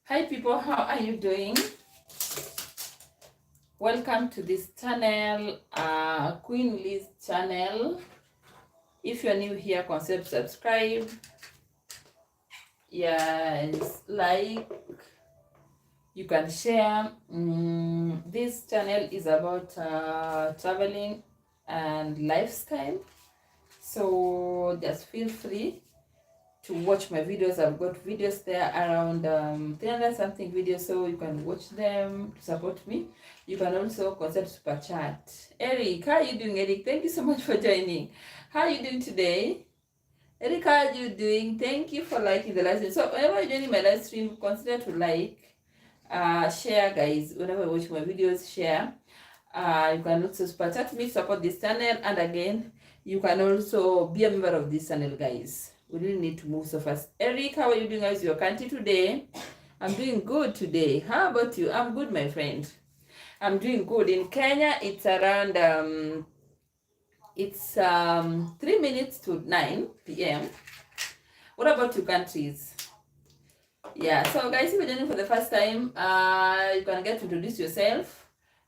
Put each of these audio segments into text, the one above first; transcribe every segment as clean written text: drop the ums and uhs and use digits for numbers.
Hi people, how are you doing? Welcome to this channel, Queen Liz channel. If you're new here, consider subscribe. Yes, like, you can share. This channel is about traveling and lifestyle. So just feel free to watch my videos. I've got videos there around 300 something videos, so you can watch them to support me. You can also consider super chat. Eric, how are you doing? Eric, thank you so much for joining. How are you doing today? Eric, how are you doing? Thank you for liking the live stream. So whenever you're joining my live stream, consider to like, share, guys. Whenever you watch my videos, share. You can also super chat me, support this channel, and again, you can also be a member of this channel, guys. We really need to move so fast. Eric, how are you doing as your country today? I'm doing good today. How about you? I'm good, my friend. I'm doing good. In Kenya, it's around 3 minutes to 9 p.m. What about your countries? Yeah, so guys, if you're joining for the first time, you can get to introduce yourself.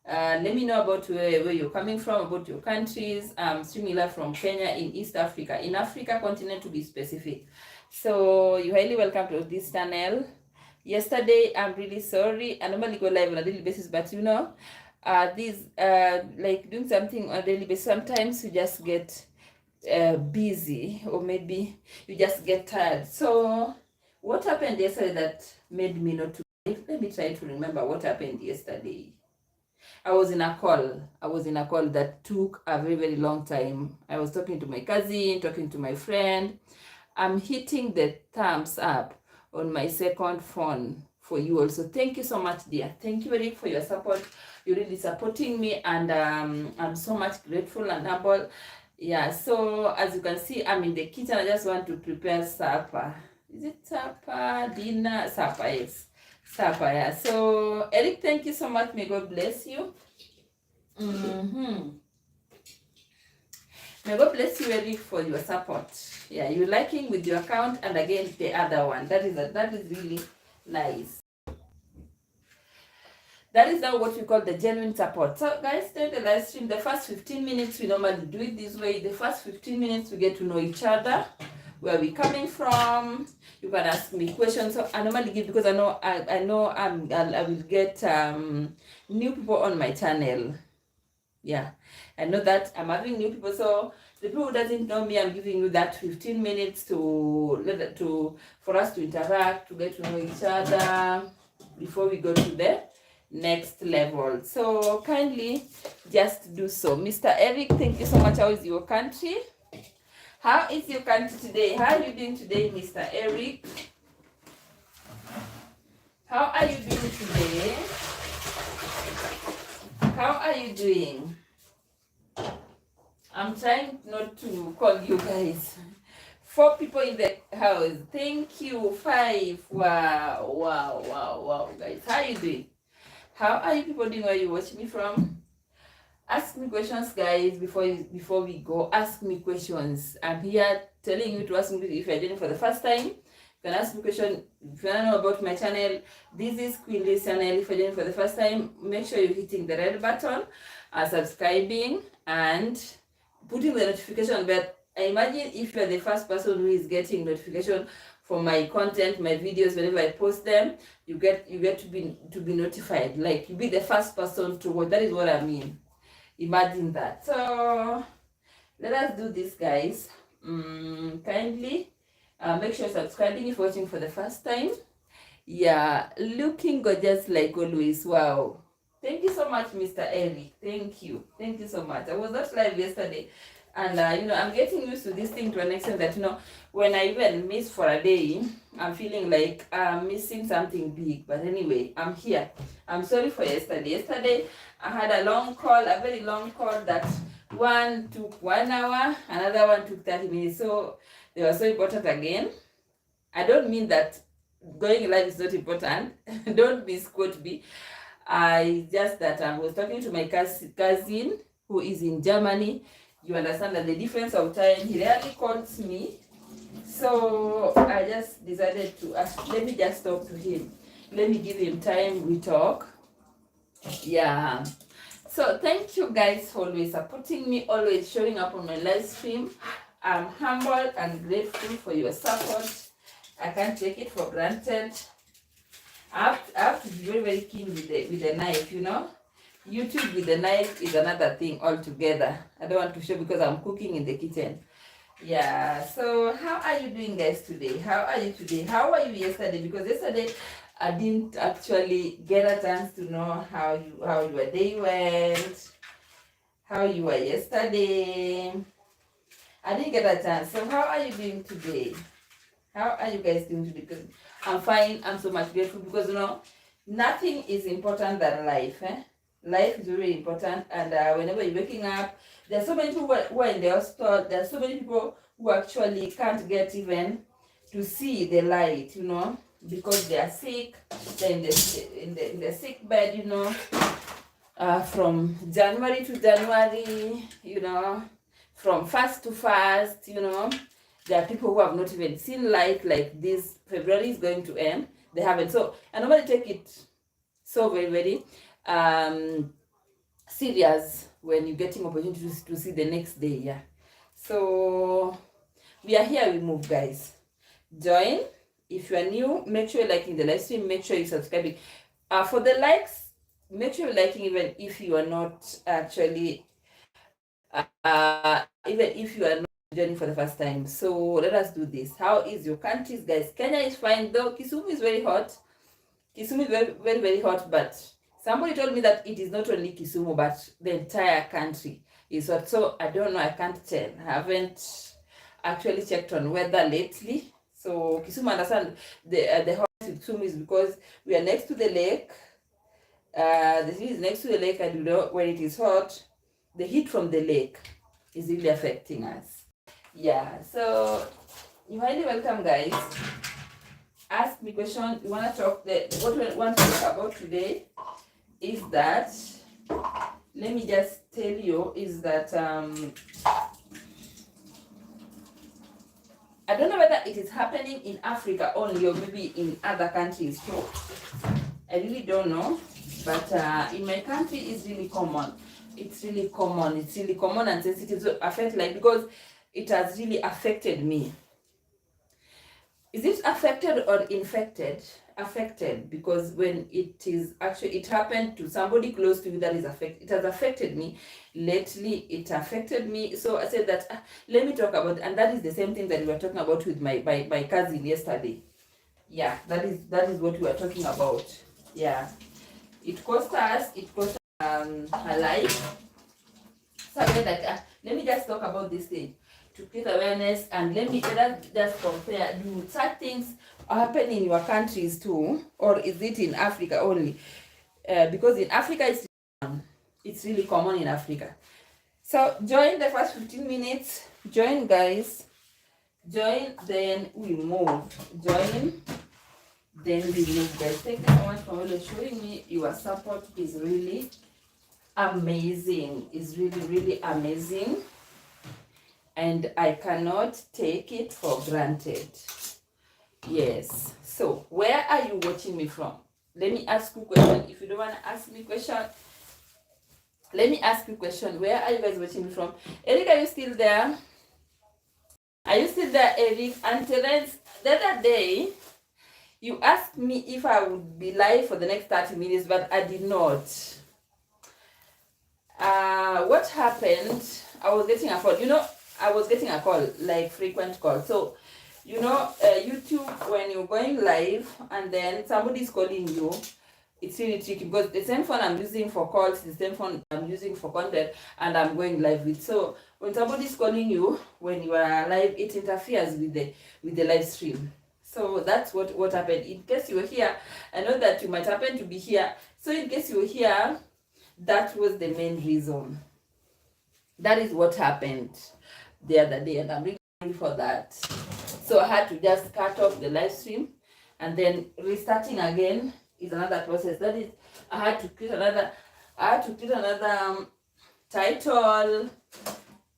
Let me know about where you're coming from, about your countries. I'm streaming live from Kenya in East Africa, in Africa continent to be specific. So you're highly welcome to this channel. Yesterday, I'm really sorry. I normally go live on a daily basis, but you know, like doing something on a daily basis, sometimes you just get busy, or maybe you just get tired. So what happened yesterday that made me not to live? Let me try to remember what happened yesterday. I was in a call that took a very, very long time. I was talking to my cousin, talking to my friend. I'm hitting the thumbs up on my second phone for you also. Thank you so much, dear. Thank you, Eric, for your support. You're really supporting me, and I'm so much grateful and humble. Yeah, so as you can see, I'm in the kitchen. I just want to prepare supper. Is it supper? Dinner? Supper, yes. Supper, yeah. So, Eric, thank you so much. May God bless you. May God bless you, Eric, for your support. Yeah, you liking with your account, and again the other one. That is really nice. That is now what we call the genuine support. So guys, during the live stream, the first 15 minutes we normally do it this way. The first 15 minutes we get to know each other, where we coming from. You can ask me questions. So I normally give, because I know I will get new people on my channel. Yeah, I know that I'm having new people. So the people who doesn't know me, I'm giving you that 15 minutes for us to interact, to get to know each other before we go to the next level. So kindly just do so. Mr. Eric, thank you so much. How is your country? How is your country today? How are you doing today, Mr. Eric? How are you doing today? How are you doing? I'm trying not to call you guys. 4 people in the house. Thank you. 5. Wow, guys. How are you doing? How are you people doing? Where you watch me from? Ask me questions, guys, before we go. Ask me questions. I'm here telling you to ask me if you're joining for the first time. You can ask me question. If you don't know about my channel, this is Queen Liz channel. If you're joining for the first time, make sure you're hitting the red button, subscribing, and putting the notification bell. I imagine if you're the first person who is getting notification for my content, my videos, whenever I post them, you get to be notified. Like, you be the first person to watch. That is what I mean. Imagine that. So let us do this, guys. Kindly make sure you're subscribing if you're watching for the first time. Yeah, looking gorgeous like always. Wow. Thank you so much, Mr. Eric. Thank you so much. I was not live yesterday, and I'm getting used to this thing to an extent that when I even miss for a day, I'm feeling like I'm missing something big. But anyway, I'm here. I'm sorry for yesterday. Yesterday I had a very long call that one took 1 hour, another one took 30 minutes. So they were so important again. I don't mean that going live is not important. Don't misquote me. I just that I was talking to my cousin who is in Germany. You understand that the difference of time, he rarely calls me. So I just decided to ask, let me just talk to him. Let me give him time, we talk. Yeah. So thank you guys for always supporting me, always showing up on my live stream. I'm humble and grateful for your support. I can't take it for granted. I have to be very, very keen with the knife, you know. YouTube with the knife is another thing altogether. I don't want to show because I'm cooking in the kitchen. Yeah, so how are you doing, guys, today? How are you today? How were you yesterday? Because yesterday I didn't actually get a chance to know how your day went, how you were yesterday. I didn't get a chance. So how are you doing today? How are you guys doing today? Because I'm fine. I'm so much grateful because, you know, nothing is important than life. Life is really important, and whenever you're waking up, there's so many people who are in the hospital. There's so many people who actually can't get even to see the light, you know, because they are sick. They're in the sick bed, you know, from January to January, you know, from fast to fast, you know. There are people who have not even seen light, like this February is going to end. They haven't. So I normally take it so very, very serious when you're getting opportunities to see the next day. Yeah. So we are here, we move, guys. Join. If you are new, make sure you're liking the live stream. Make sure you're subscribing. For the likes, make sure you're liking even if you are not actually even if you are not joining for the first time. So let us do this. How is your countries, guys? Kenya is fine, though Kisumu is very hot. Kisumu is very, very, very hot, but somebody told me that it is not only Kisumu, but the entire country is hot. So I don't know, I can't tell. I haven't actually checked on weather lately. So Kisumu, understand the hot in Kisumu is because we are next to the lake. The city is next to the lake, and you know, when it is hot, the heat from the lake is really affecting us. Yeah, so you're highly welcome, guys. Ask me question. You want to talk what we want to talk about today is that, let me just tell you, is that I don't know whether it is happening in Africa only or maybe in other countries too. I really don't know, but in my country it's really common. It's really common. It's really common and sensitive. So I felt like, because it has really affected me. Is it affected or infected? Affected, because when it is actually, it happened to somebody close to you that is affected. It has affected me lately. It affected me. So I said that let me talk about, and that is the same thing that we were talking about with my cousin yesterday. Yeah, that is what we were talking about. Yeah, it cost us. It cost her life. So I said that let me just talk about this thing to create awareness, and let me just compare. Do such things happen in your countries too, or is it in Africa only? Because in Africa it's really common in Africa. So join the first 15 minutes. Join, guys. Join, then we move. Join, then we move, guys. Thank you so much for always showing me your support. Is really amazing. Is really, really amazing. And I cannot take it for granted. Yes. So, where are you watching me from? Let me ask you a question. If you don't want to ask me a question, let me ask you a question. Where are you guys watching me from? Eric, are you still there? Are you still there, Eric? And Terence, the other day, you asked me if I would be live for the next 30 minutes, but I did not. What happened? I was getting a call. You know, I was getting a call, like frequent call. So, you know, YouTube, when you're going live and then somebody's calling you, it's really tricky because the same phone I'm using for calls, the same phone I'm using for content, and I'm going live with. So when somebody's calling you when you are live, it interferes with the live stream. So that's what happened. In case you were here, I know that you might happen to be here. So in case you were here, that was the main reason. That is what happened the other day, and I'm really sorry for that. So I had to just cut off the live stream, and then restarting again is another process. That is, I had to create another title.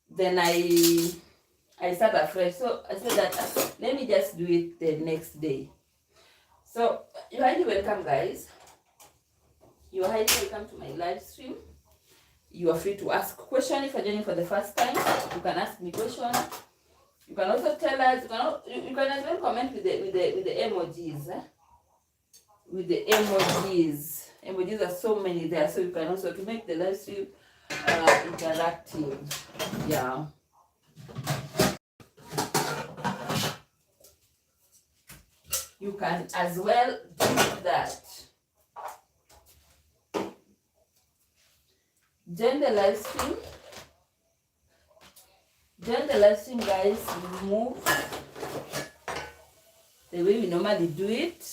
Then I start afresh. So I said that let me just do it the next day. So you're highly welcome, guys. You're highly welcome to my live stream. You are free to ask questions. If you're joining for the first time, you can ask me questions. You can also tell us. You can as well comment with the emojis. With the emojis are so many there, so you can also to make the live stream interactive. Yeah. You can as well do that. Join the live stream. Join the live stream, guys. Move the way we normally do it.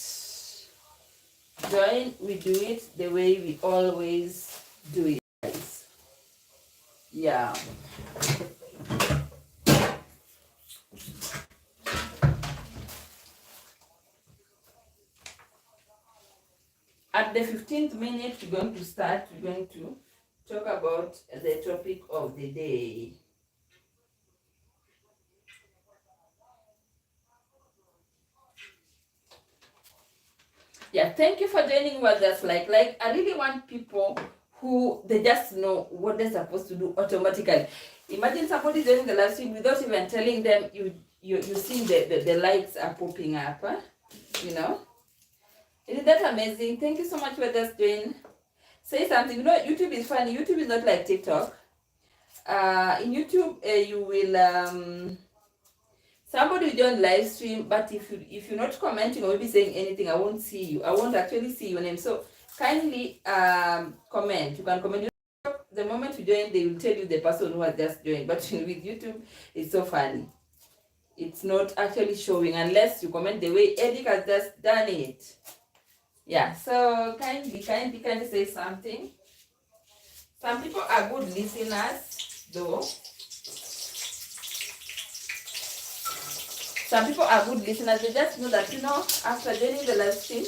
Join, we do it the way we always do it, guys. Yeah. At the 15th minute, we're going to start. We're going to talk about the topic of the day. Yeah, thank you for joining what that's like. I really want people who they just know what they're supposed to do automatically. Imagine somebody joining the live stream without even telling them you see the lights are popping up, huh? You know? Isn't that amazing? Thank you so much for just doing. Say something. You know, YouTube is funny. YouTube is not like TikTok. In YouTube, you will somebody will join live stream, but if you're not commenting or maybe saying anything, I won't see you. I won't actually see your name. So kindly comment. You can comment. The moment you join, they will tell you the person who has just joined. But with YouTube, it's so funny. It's not actually showing unless you comment the way Eric has just done it. Yeah, so kindly say something. Some people are good listeners, though. Some people are good listeners. They just know that, after joining the live stream,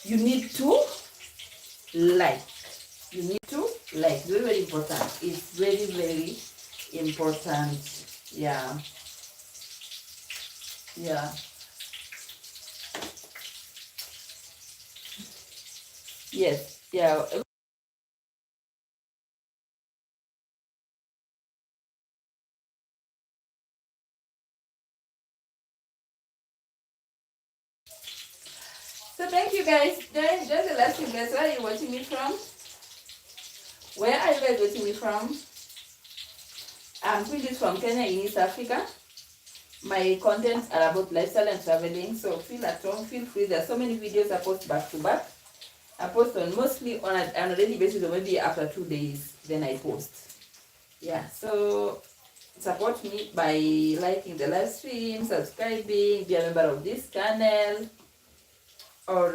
you need to like. You need to like. Very, very important. It's very, very important. Yeah. Yeah. Yes. Yeah. So thank you, guys. Join the live stream, guys. Where are you watching me from? Where are you guys watching me from? I'm doing this from Kenya in East Africa. My contents are about lifestyle and traveling, so feel at home, feel free. There are so many videos I post back to back. I post on mostly on a daily basis, or maybe after 2 days, then I post. Yeah, so support me by liking the live stream, subscribing, be a member of this channel, or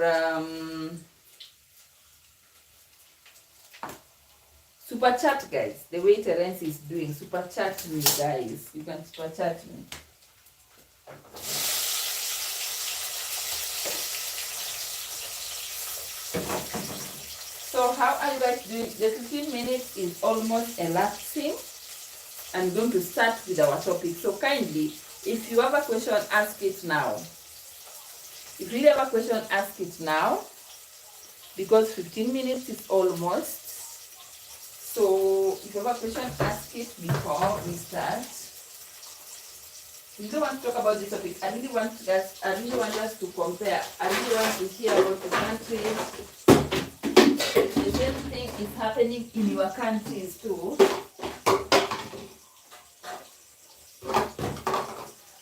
super chat, guys. The way Terence is doing, super chat me, guys. You can super chat me. So how are you guys doing? The 15 minutes is almost elapsing. I'm going to start with our topic. So kindly, if you have a question, ask it now. If you have a question, ask it now. Because 15 minutes is almost. So if you have a question, ask it before we start. We don't want to talk about this topic. I really want us to compare. I really want to hear about the countries. The same thing is happening in your countries too.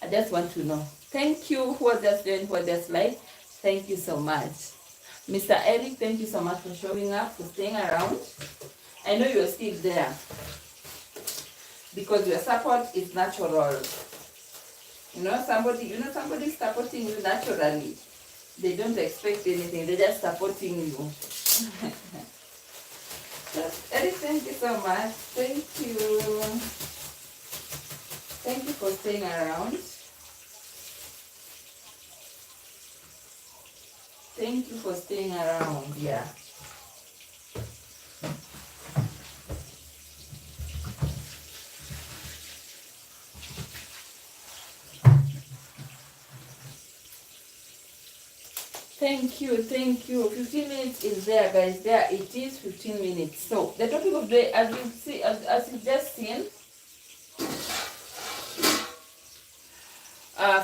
I just want to know. Thank you who has just joined, who has just liked. Thank you so much. Mr. Eric, thank you so much for showing up, for staying around. I know you're still there because your support is natural. Somebody's supporting you naturally. They don't expect anything. They're just supporting you. Eric, thank you so much. Thank you. Thank you for staying around. Thank you for staying around. Yeah. Thank you. 15 minutes is there, guys. There it is, 15 minutes. So the topic of the day, as you see, as you've just seen,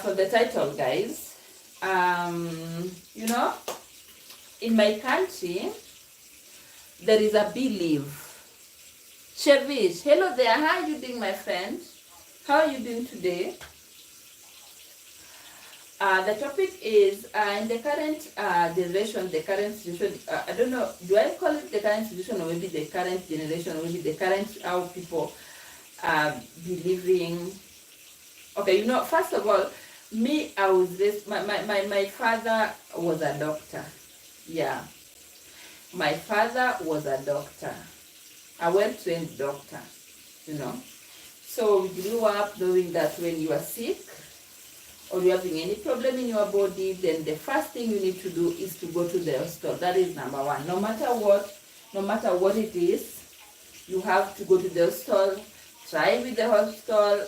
for the title, guys, you know, in my country, there is a belief. Shervish, hello there. How are you doing, my friend? How are you doing today? The topic is in the current generation, the current situation. I don't know, do I call it the current situation, or maybe the current generation, or maybe the current how people are believing. Okay, you know, first of all, me, I was raised, my father was a doctor. Yeah. My father was a doctor. A well-trained doctor, you know. So we grew up knowing that when you are sick or you're having any problem in your body, then the first thing you need to do is to go to the hospital. That is number one. No matter what it is, you have to go to the hospital, try with the hospital,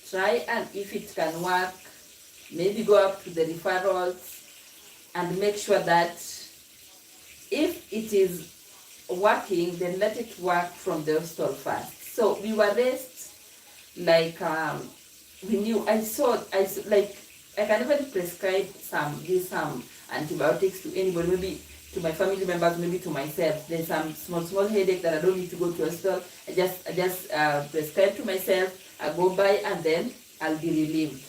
try, and if it can work, maybe go up to the referrals and make sure that if it is working, then let it work from the hospital first. So we were raised like we knew. I saw like I can even prescribe some antibiotics to anybody, maybe to my family members, maybe to myself. There's some small headache that I don't need to go to hospital. I just prescribe to myself. I go by and then I'll be relieved.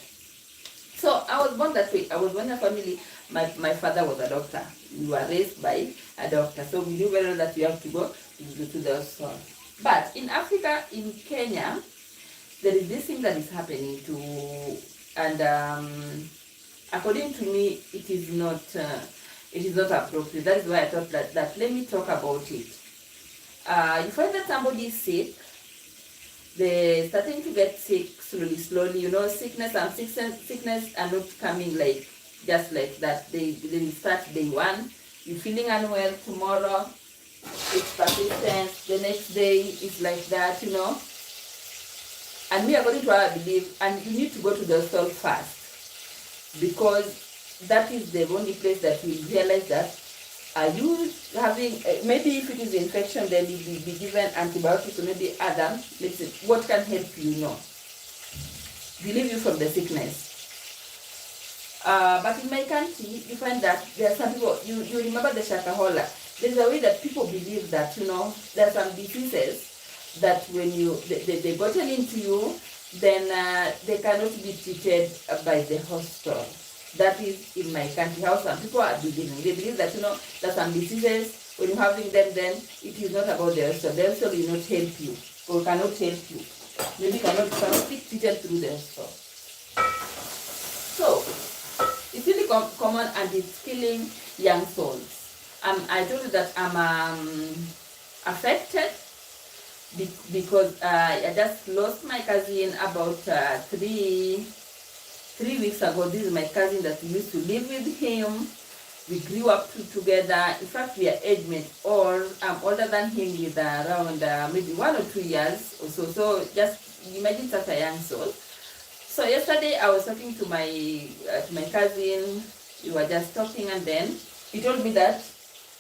So I was born that way. I was born in a family. My father was a doctor. We were raised by a doctor. So we knew very well that we have to go to the hospital. But in Africa, in Kenya, there is this thing that is happening to, and according to me, it is not appropriate. That is why I thought that let me talk about it. You find that somebody is sick, they're starting to get sick slowly. You know, sickness are not coming like just like that. They will start day one. You're feeling unwell tomorrow, it's persistent. The next day it's like that, you know. And me, according to what I believe, and you need to go to the hospital first, because that is the only place that you realize that are you having, maybe if it is infection, then you will be given antibiotics or maybe other medicine. What can help you know? Relieve you from the sickness. But in my country, you find that there are some people, you remember the Shakahola. There's a way that people believe that, you know, there are some diseases that when they gotten into you, then they cannot be treated by the hospital. That is in my country how some people are believing. They believe that, you know, that some diseases, when you're having them, then it is not about the hospital. The hospital will not help you or cannot help you. Maybe cannot be treated through the hospital. So it's really common, and it's killing young souls. I told you that I'm affected because I just lost my cousin about 3 weeks ago. This is my cousin that we used to live with him. We grew up together. In fact, we are age mates, or I'm older than him with around maybe 1 or 2 years or so. So just imagine such a young soul. So yesterday I was talking to my cousin. We were just talking, and then he told me that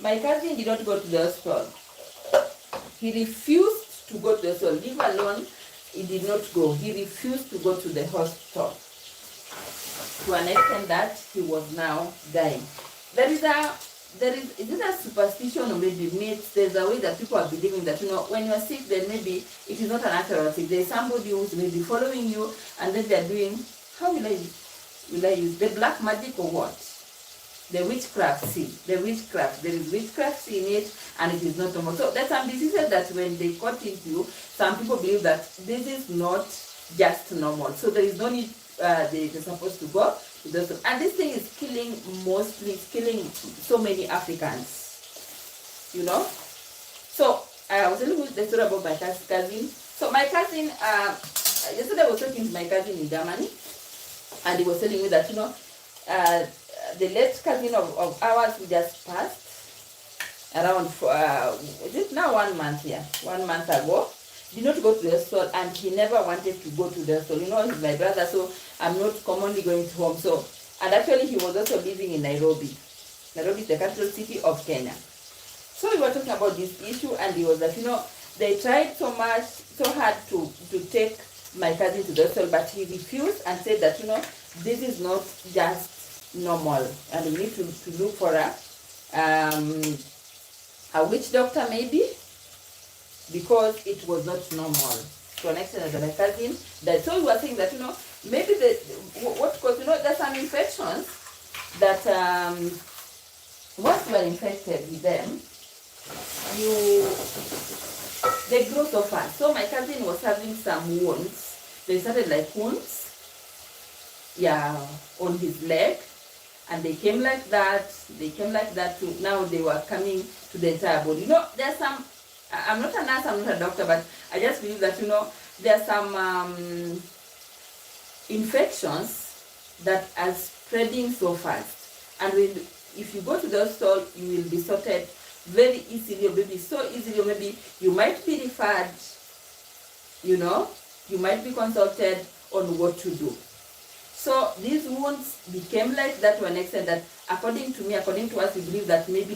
my cousin did not go to the hospital. He refused to go to the hospital. Leave alone, he did not go. He refused to go to the hospital, to an extent that he was now dying. Is it a superstition or maybe myth? There's a way that people are believing that, you know, when you're sick, then maybe it is not a natural sick. There's somebody who's maybe following you, and then they're doing, how will I use the black magic or what? The witchcraft, see, there is witchcraft in it, and it is not normal. So there's some diseases that when they cut into you, some people believe that this is not just normal. So there is no need, they're supposed to go to the, and this thing is killing so many Africans, you know. So I was telling you the story about my cousin. So my cousin, yesterday I was talking to my cousin in Germany, and he was telling me that, you know, the late cousin of ours who just passed around is it now 1 month here? 1 month ago, did not go to the hospital, and he never wanted to go to the hospital. You know, he's my brother, so I'm not commonly going to home. So, and actually he was also living in Nairobi. Nairobi is the capital city of Kenya. So we were talking about this issue, and he was like, they tried so hard to take my cousin to the hospital, but he refused and said that, this is not just normal, and we need to look for a witch doctor maybe, because it was not normal. To an extent that my cousin died. So we were saying that, maybe what caused, there's some infections that once you are infected with them, they grow so fast. So my cousin was having some wounds. They started like wounds, on his leg, and they came like that. They came like that to now they were coming to the entire body. There's some. I'm not a nurse. I'm not a doctor, but I just believe that there's some infections that are spreading so fast, and if you go to the hospital, you will be sorted very easily, or maybe so easily, or maybe you might be referred, you might be consulted on what to do. So these wounds became like that to an extent that, according to us, we believe that maybe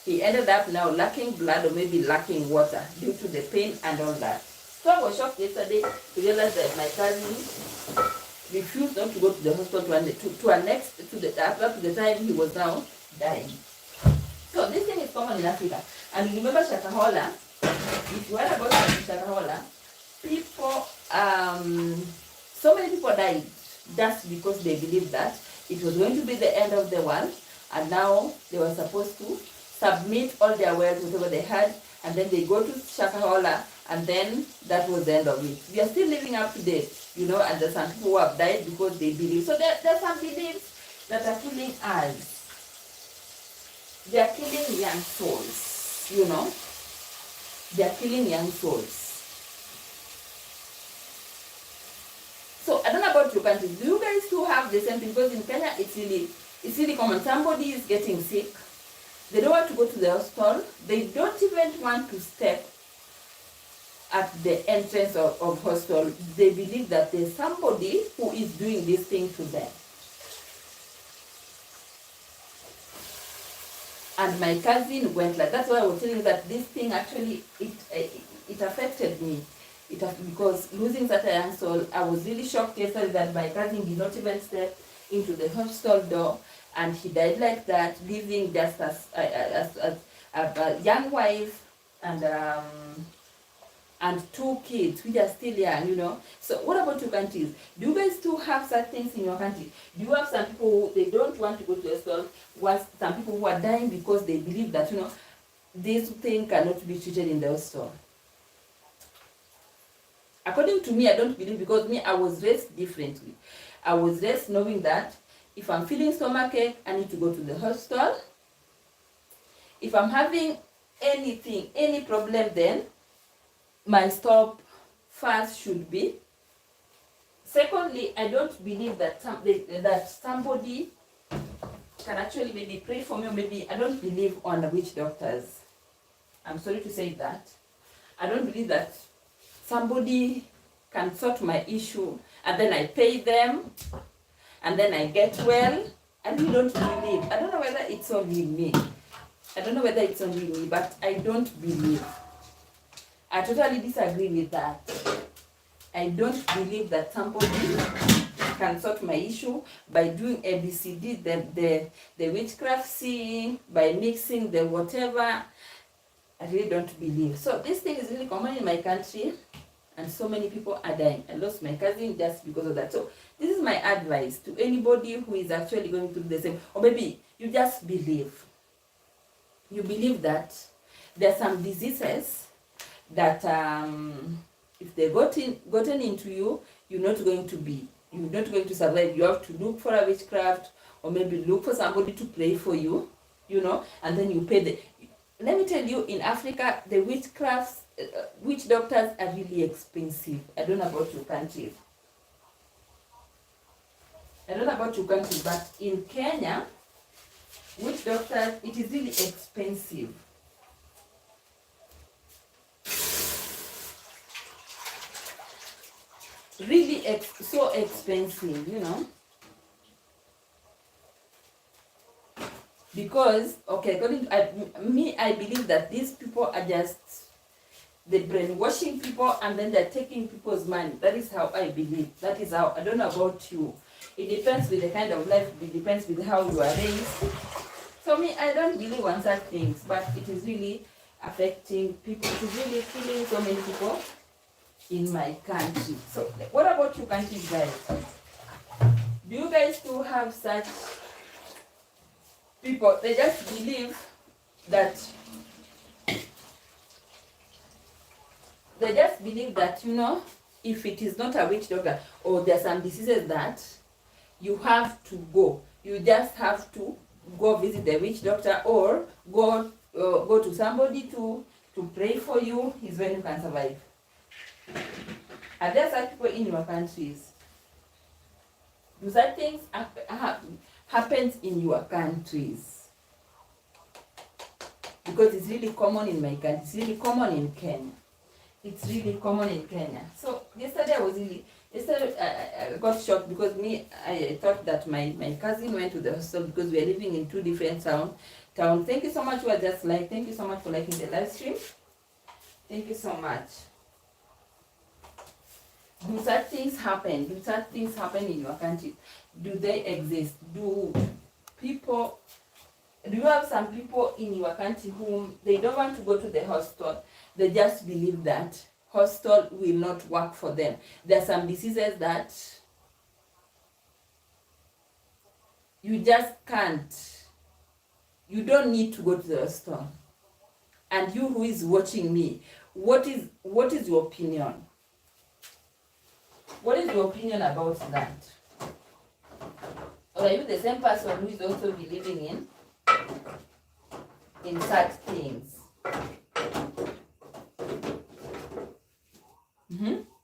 he ended up now lacking blood, or maybe lacking water due to the pain and all that. So I was shocked yesterday to realize that my cousin refused not to go to the hospital up to the time he was now dying. So this thing is common in Africa. And remember Shakahola, if you heard about Shakahola, people, so many people died just because they believed that it was going to be the end of the world, and now they were supposed to submit all their wealth, whatever they had, and then they go to Shakahola, and then that was the end of it. We are still living up to date, and there's some people who have died because they believe. So there's some beliefs that are killing us. They are killing young souls, They are killing young souls. So I don't know about your country. Do you guys too have the same thing? Because in Kenya, it's really common. Somebody is getting sick. They don't want to go to the hospital. They don't even want to step at the entrance of hospital. They believe that there's somebody who is doing this thing to them. And my cousin went like, that's why I was telling you that this thing actually, it affected me. Because losing such a young soul, I was really shocked yesterday that my cousin did not even step into the hospital door, and he died like that, leaving just as a young wife and 2 kids which are still young, So what about your countries? Do you guys still have such things in your country? Do you have some people who they don't want to go to the hospital? Some people who are dying because they believe that this thing cannot be treated in the hospital? According to me, I don't believe, because me, I was raised differently. I was raised knowing that if I'm feeling stomachache, I need to go to the hospital. If I'm having anything, any problem, then my stop first should be. Secondly, I don't believe that somebody can actually maybe pray for me, or maybe I don't believe on the witch doctors. I'm sorry to say that. I don't believe that somebody can sort my issue and then I pay them and then I get well. I really don't believe. I don't know whether it's only me. But I don't believe. I totally disagree with that. I don't believe that somebody can sort my issue by doing ABCD, the witchcraft scene, by mixing the whatever. I really don't believe. So this thing is really common in my country, and so many people are dying. I lost my cousin just because of that. So this is my advice to anybody who is actually going through the same, or maybe you just believe. You believe that there are some diseases that if they gotten into you, you're not going to survive. You have to look for a witchcraft, or maybe look for somebody to pray for you, and then you pay the. Let me tell you, in Africa, the witch doctors are really expensive. I don't know about your country. But in Kenya, witch doctors, it is really expensive. Really so expensive, Because, okay, according to me, I believe that these people are just, they're brainwashing people and then they're taking people's money. That is how I believe. That is how, I don't know about you. It depends with the kind of life, it depends with how you are raised. So me, I don't believe on such things, but it is really affecting people. It is really killing so many people in my country. So what about you countries, guys? Do you guys still have such people? They just believe that you know, if it is not a witch doctor or there are some diseases that you have to go, you just have to go visit the witch doctor or go to somebody to pray for you, is when you can survive. Are there such people in your countries? Do such things happens in your countries? Because it's really common in my country. It's really common in Kenya. It's really common in Kenya. So yesterday I got shocked because I thought that my cousin went to the hospital because we are living in two different towns. Thank you so much for just like. Thank you so much for liking the live stream. Thank you so much. Do such things happen? Do such things happen in your country? Do they exist? Do you have some people in your country whom they don't want to go to the hospital? They just believe that hospital will not work for them. There are some diseases that you just can't. You don't need to go to the hospital. And you who is watching me, what is your opinion? What is your opinion about that? Or are you the same person who is also believing in such things?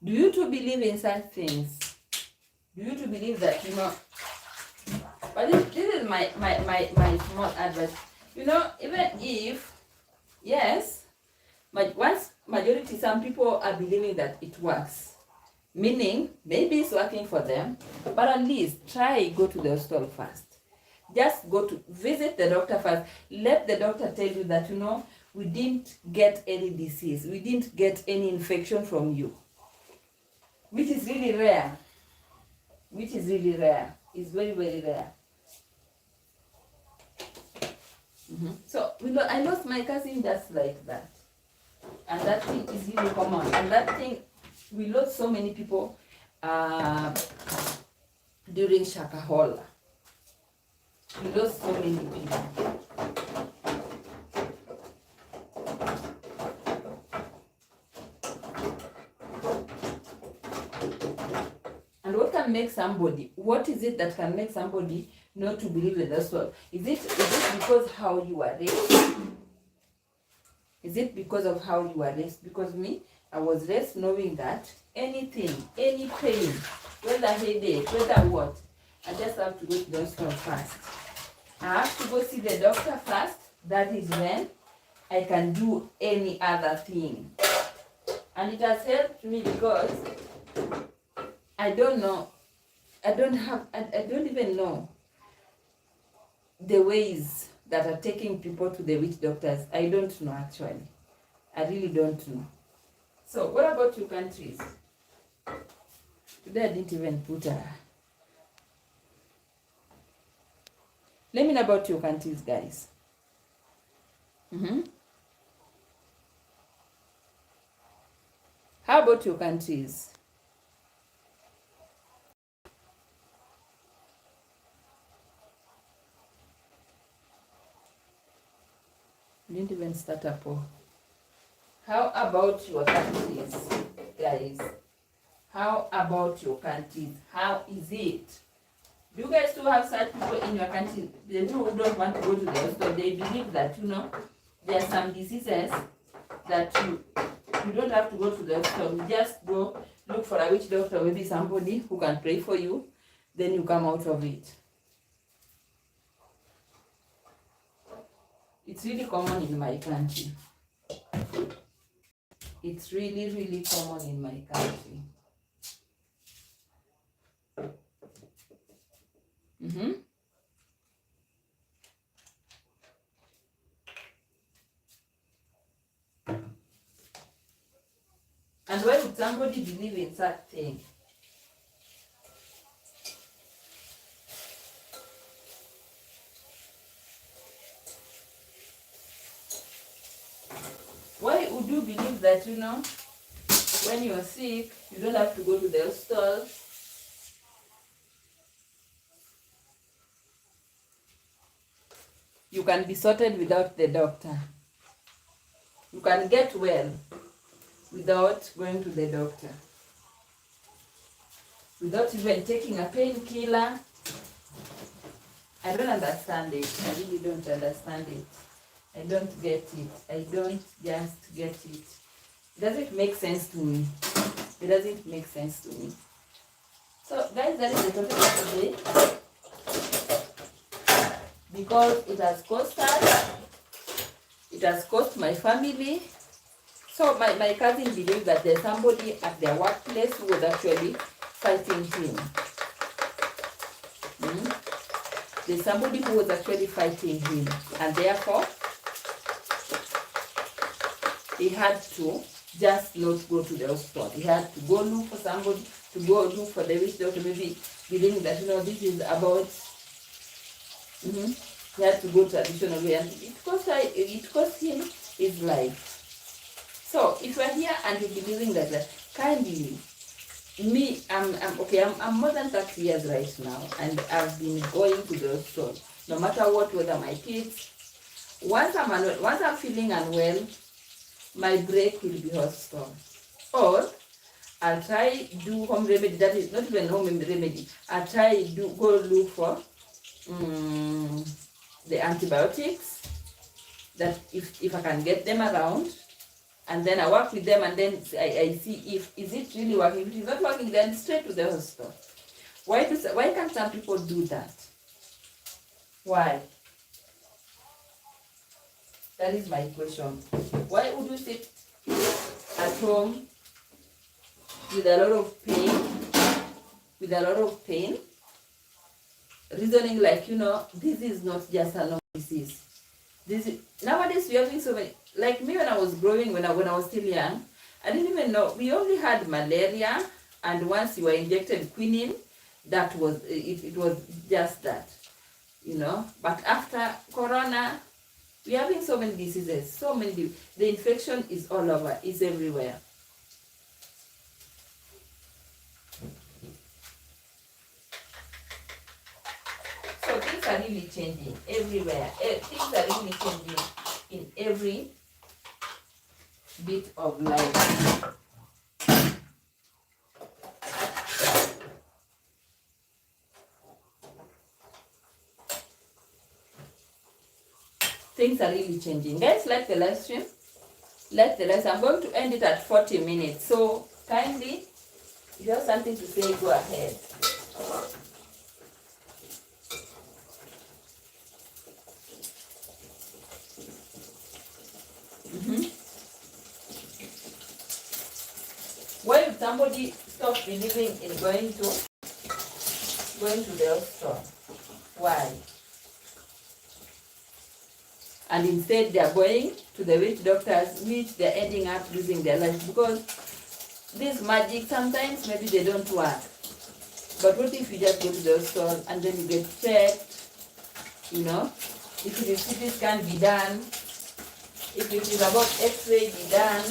Do you too believe in such things? Do you too believe that, you know? But this is my small advice. You know, even if, yes, but once majority, some people are believing that it works. Meaning, maybe it's working for them, but at least try go to the hospital first. Just go to visit the doctor first. Let the doctor tell you that, you know, we didn't get any disease. We didn't get any infection from you. Which is really rare. Which is really rare. It's very, very rare. So, I lost my cousin just like that. And that thing is really common. And that thing, we lost so many people during Shakahola. We lost so many people. And what can make somebody, what is it that can make somebody not to believe in the soul? Is it because how you are raised? Is it because of how you are raised? Because me, I was raised knowing that anything, any pain, whether headache, whether what, I just have to go to the hospital first. I have to go see the doctor first. That is when I can do any other thing. And it has helped me because I don't know. I don't even know the ways that are taking people to the witch doctors. I don't know actually. I really don't know. So what about your countries? Today I didn't even put a... Let me know about your countries, guys. How about your countries? Didn't even start up. How about your countries, guys? How about your countries? How is it? Do you guys still have such people in your country? The people who don't want to go to the hospital, they believe that, you know, there are some diseases that you don't have to go to the hospital. You just go look for a witch doctor, maybe somebody who can pray for you, then you come out of it. It's really common in my country. It's really, really common in my country. would somebody believe in such thing? Why would you believe that, when you're sick, you don't have to go to the hospital? You can be sorted without the doctor. You can get well without going to the doctor. Without even taking a painkiller. I don't understand it. I really don't understand it. I don't get it. I don't just get it. It doesn't make sense to me. It doesn't make sense to me. So guys, that is the topic of today. Because it has cost us. It has cost my family. So my cousin believes that there's somebody at their workplace who was actually fighting him. There's somebody who was actually fighting him. And therefore, he had to just not go to the hospital. He had to go look for somebody, to go look for the witch doctor, maybe believing that, this is about, he had to go to additional way, and it cost him his life. So, if you're here and you're believing that, kindly, I'm more than 30 years right now, and I've been going to the hospital, no matter what, whether my kids, once I'm feeling unwell, my break will be hospital. Or I'll try do home remedy, that is not even home remedy. I'll try go look for the antibiotics, that if I can get them around, and then I work with them, and then I see is it really working. If it is not working, then straight to the hospital. Why can't some people do that? Why? That is my question. Why would you sit at home with a lot of pain, reasoning like, this is not just a normal disease. Nowadays we are having so many, like me when I was growing, when I was still young, I didn't even know, we only had malaria, and once you were injected quinine, that was, it was just that, But after Corona, we are having so many diseases, the infection is all over, is everywhere. So things are really changing everywhere. Things are really changing in every bit of life. Things are really changing. Guys, like the live stream. Like the live stream. I'm going to end it at 40 minutes. So, kindly, if you have something to say, go ahead. Why would somebody stop believing in going to the hospital? Why? And instead they are going to the witch doctors, which they're ending up losing their lives, because this magic sometimes maybe they don't work. But what if you just go to the hospital and then you get checked, if it is CT scan, be done, if it is about x-ray, be done,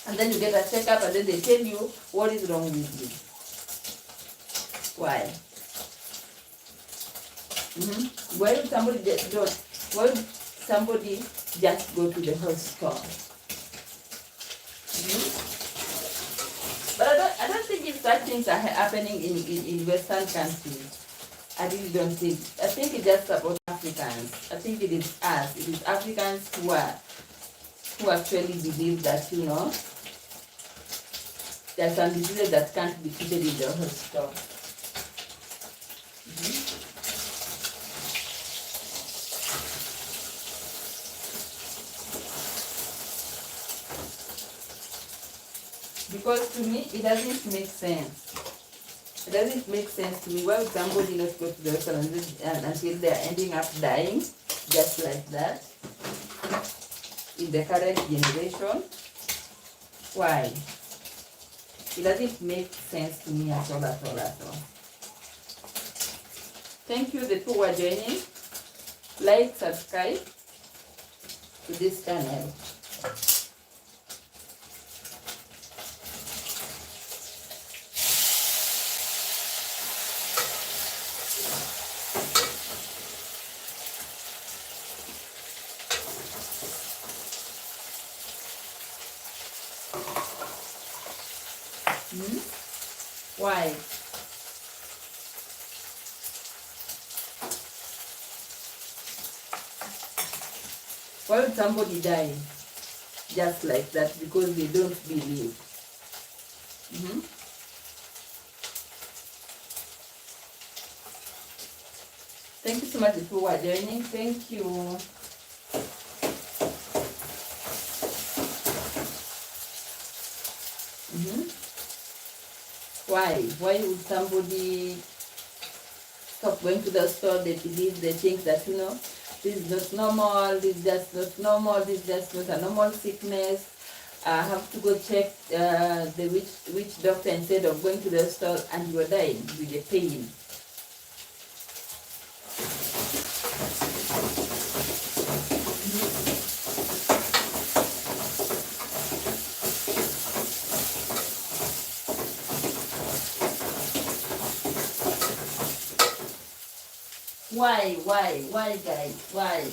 and then you get a checkup and then they tell you what is wrong with you. Why? Why would somebody just go to the hospital? But I don't think if such things are happening in Western countries. I really don't think. I think it's just about Africans. I think it is us. It is Africans who actually believe that, there are some diseases that can't be treated in the hospital. Because to me, it doesn't make sense. It doesn't make sense to me. Why would somebody not go to the hospital until they are ending up dying just like that in the current generation? Why? It doesn't make sense to me at all, at all, at all. Thank you, the people who are joining. Like, subscribe to this channel. Why? Why would somebody die just like that because they don't believe? Thank you so much for joining. Thank you. Why? Why would somebody stop going to the store? They believe, they think that, this is not normal, this is just not normal, this is just not a normal sickness. I have to go check the which doctor instead of going to the store, and you are dying with the pain. Why guys, why?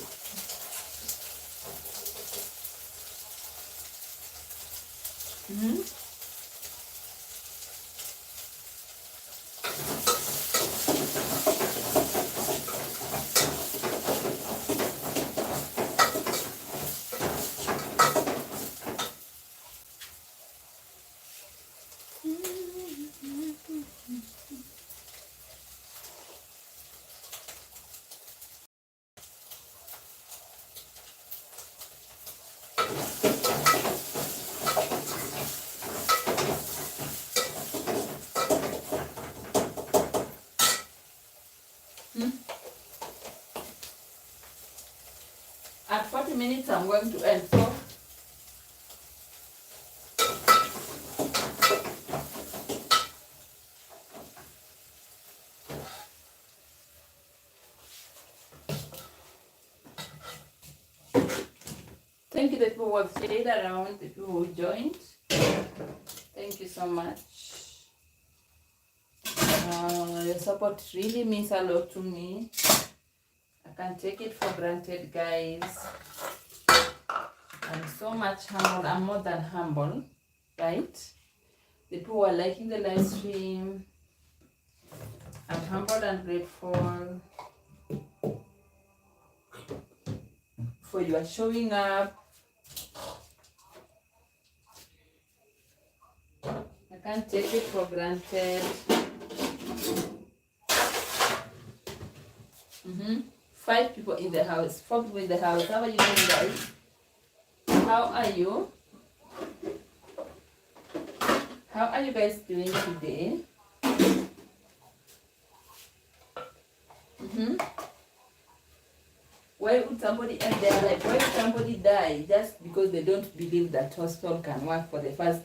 At 40 minutes, I'm going to end. So, thank you, the people who have stayed around, the people who joined. Thank you so much. Your support really means a lot to me. I can't take it for granted, guys. I'm so much humble. I'm more than humble, right? The people who are liking the live stream, I'm humble and grateful for your showing up. I can't take it for granted. 5 people in the house, 4 people in the house. How are you doing, guys? How are you? How are you guys doing today? Why would somebody end their life? Why would somebody die just because they don't believe that hospital can work for the first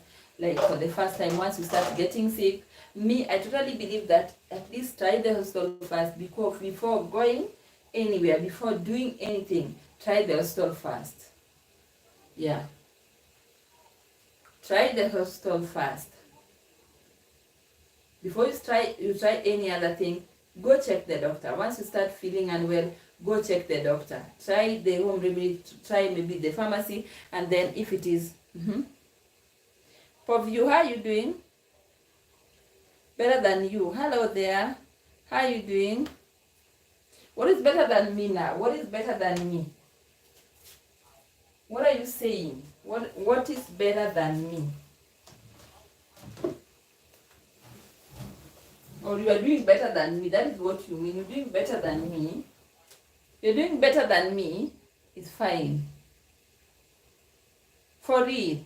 time? Once you start getting sick, me, I totally believe that at least try the hospital first before going anywhere, before doing anything. Try the hospital first. Yeah. Try the hospital first. Before you try any other thing, go check the doctor. Once you start feeling unwell, go check the doctor. Try the home remedy, try maybe the pharmacy, and then if it is... For you, how are you doing? Better than you. Hello there. How are you doing? What is better than me now? What is better than me? What are you saying? What is better than me? Or you are doing better than me. That is what you mean. You're doing better than me. You're doing better than me. It's fine. For real.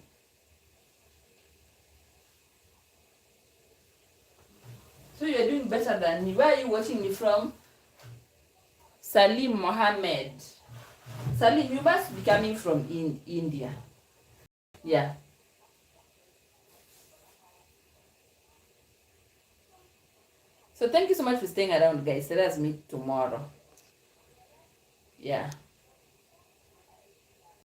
So you're doing better than me. Where are you watching me from? Salim Mohammed. Salim, you must be coming from India. Yeah. So thank you so much for staying around, guys. Let us meet tomorrow. Yeah.